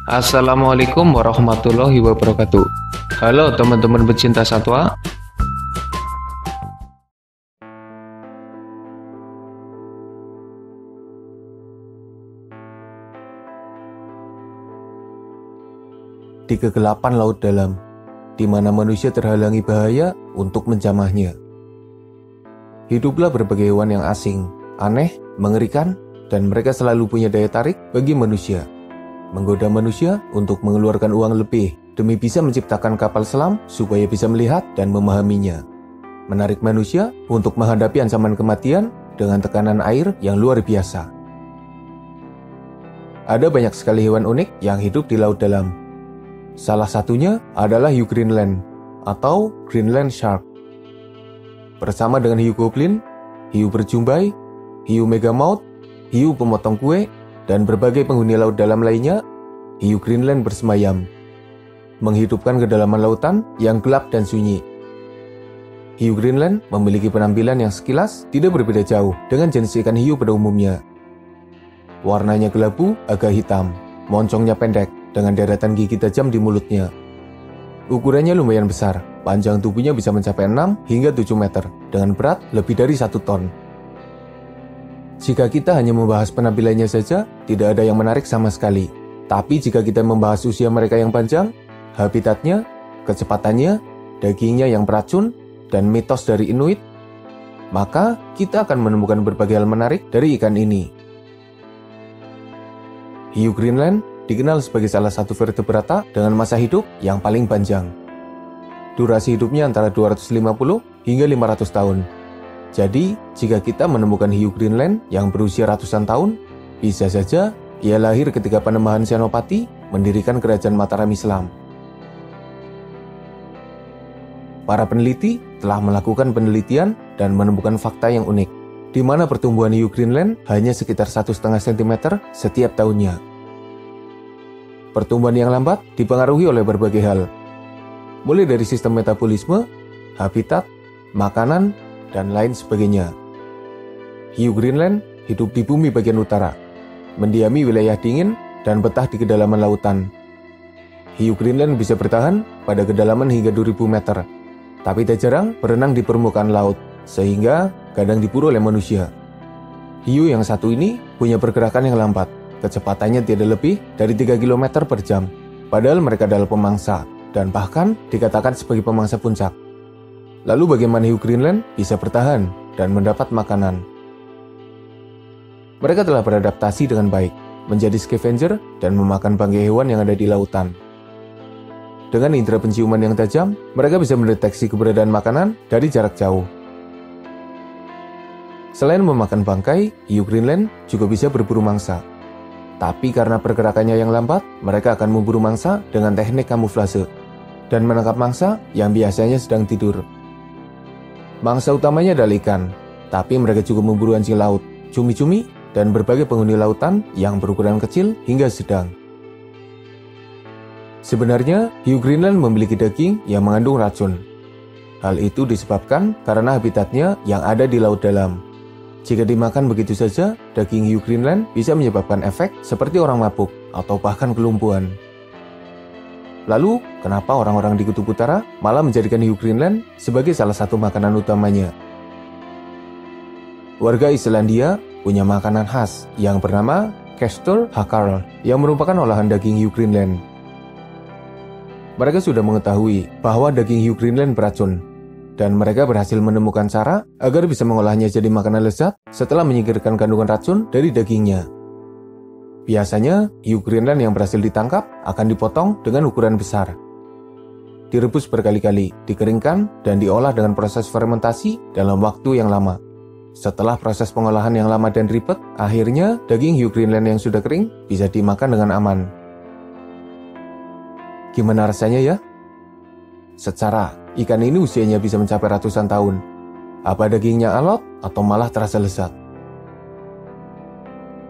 Assalamualaikum warahmatullahi wabarakatuh. Halo teman-teman pecinta satwa. Di kegelapan laut dalam, di mana manusia terhalangi bahaya untuk menjamahnya. Hiduplah berbagai hewan yang asing, aneh, mengerikan, dan mereka selalu punya daya tarik bagi manusia. Menggoda manusia untuk mengeluarkan uang lebih demi bisa menciptakan kapal selam supaya bisa melihat dan memahaminya. Menarik manusia untuk menghadapi ancaman kematian dengan tekanan air yang luar biasa. Ada banyak sekali hewan unik yang hidup di laut dalam. Salah satunya adalah hiu Greenland atau Greenland Shark. Bersama dengan hiu goblin, hiu berjumbai, hiu megamouth, hiu pemotong kue, dan berbagai penghuni laut dalam lainnya, hiu Greenland bersemayam, menghidupkan kedalaman lautan yang gelap dan sunyi. Hiu Greenland memiliki penampilan yang sekilas tidak berbeda jauh dengan jenis ikan hiu pada umumnya. Warnanya kelabu agak hitam, moncongnya pendek, dengan deretan gigi tajam di mulutnya. Ukurannya lumayan besar, panjang tubuhnya bisa mencapai 6 hingga 7 meter, dengan berat lebih dari 1 ton. Jika kita hanya membahas penampilannya saja, tidak ada yang menarik sama sekali. Tapi jika kita membahas usia mereka yang panjang, habitatnya, kecepatannya, dagingnya yang beracun, dan mitos dari Inuit, maka kita akan menemukan berbagai hal menarik dari ikan ini. Hiu Greenland dikenal sebagai salah satu vertebrata dengan masa hidup yang paling panjang. Durasi hidupnya antara 250 hingga 500 tahun. Jadi, jika kita menemukan hiu Greenland yang berusia ratusan tahun, bisa saja ia lahir ketika Panembahan Senopati mendirikan kerajaan Mataram Islam. Para peneliti telah melakukan penelitian dan menemukan fakta yang unik, di mana pertumbuhan hiu Greenland hanya sekitar 1,5 cm setiap tahunnya. Pertumbuhan yang lambat dipengaruhi oleh berbagai hal, mulai dari sistem metabolisme, habitat, makanan, dan lain sebagainya. Hiu Greenland hidup di bumi bagian utara, mendiami wilayah dingin dan betah di kedalaman lautan. Hiu Greenland bisa bertahan pada kedalaman hingga 2000 meter, tapi tak jarang berenang di permukaan laut, sehingga kadang diburu oleh manusia. Hiu yang satu ini punya pergerakan yang lambat. Kecepatannya tidak lebih dari 3 km per jam, padahal mereka adalah pemangsa, dan bahkan dikatakan sebagai pemangsa puncak. Lalu bagaimana hiu Greenland bisa bertahan dan mendapat makanan? Mereka telah beradaptasi dengan baik, menjadi scavenger dan memakan bangkai hewan yang ada di lautan. Dengan indera penciuman yang tajam, mereka bisa mendeteksi keberadaan makanan dari jarak jauh. Selain memakan bangkai, hiu Greenland juga bisa berburu mangsa. Tapi karena pergerakannya yang lambat, mereka akan memburu mangsa dengan teknik kamuflase dan menangkap mangsa yang biasanya sedang tidur. Mangsa utamanya adalah ikan, tapi mereka juga memburu anjing laut, cumi-cumi, dan berbagai penghuni lautan yang berukuran kecil hingga sedang. Sebenarnya, hiu Greenland memiliki daging yang mengandung racun. Hal itu disebabkan karena habitatnya yang ada di laut dalam. Jika dimakan begitu saja, daging hiu Greenland bisa menyebabkan efek seperti orang mabuk atau bahkan kelumpuhan. Lalu, kenapa orang-orang di Kutub Utara malah menjadikan hiu Greenland sebagai salah satu makanan utamanya? Warga Islandia punya makanan khas yang bernama Kastur Hakkarl yang merupakan olahan daging hiu Greenland. Mereka sudah mengetahui bahwa daging hiu Greenland beracun, dan mereka berhasil menemukan cara agar bisa mengolahnya jadi makanan lezat setelah menyingkirkan kandungan racun dari dagingnya. Biasanya, hiu Greenland yang berhasil ditangkap akan dipotong dengan ukuran besar. Direbus berkali-kali, dikeringkan, dan diolah dengan proses fermentasi dalam waktu yang lama. Setelah proses pengolahan yang lama dan ribet, akhirnya daging hiu Greenland yang sudah kering bisa dimakan dengan aman. Gimana rasanya ya? Secara, ikan ini usianya bisa mencapai ratusan tahun. Apa dagingnya alot atau malah terasa lezat?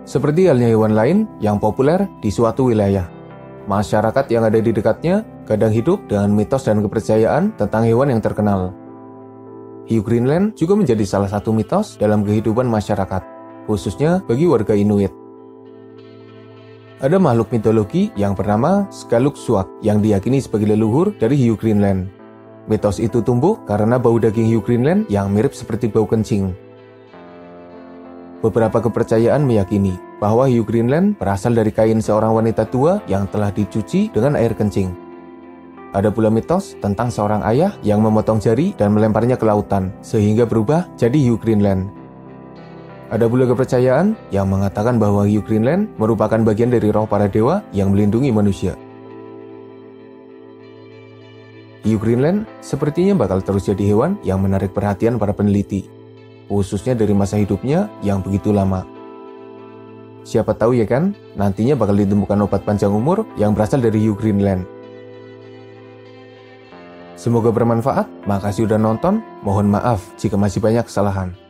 Seperti halnya hewan lain yang populer di suatu wilayah, masyarakat yang ada di dekatnya kadang hidup dengan mitos dan kepercayaan tentang hewan yang terkenal. Hiu Greenland juga menjadi salah satu mitos dalam kehidupan masyarakat, khususnya bagi warga Inuit. Ada makhluk mitologi yang bernama Skaluksuak yang diyakini sebagai leluhur dari hiu Greenland. Mitos itu tumbuh karena bau daging hiu Greenland yang mirip seperti bau kencing. Beberapa kepercayaan meyakini bahwa hiu Greenland berasal dari kain seorang wanita tua yang telah dicuci dengan air kencing. Ada pula mitos tentang seorang ayah yang memotong jari dan melemparnya ke lautan, sehingga berubah jadi hiu Greenland. Ada pula kepercayaan yang mengatakan bahwa hiu Greenland merupakan bagian dari roh para dewa yang melindungi manusia. Hiu Greenland sepertinya bakal terus jadi hewan yang menarik perhatian para peneliti, khususnya dari masa hidupnya yang begitu lama. Siapa tahu ya kan, nantinya bakal ditemukan obat panjang umur yang berasal dari hiu Greenland. Semoga bermanfaat, makasih udah nonton, mohon maaf jika masih banyak kesalahan.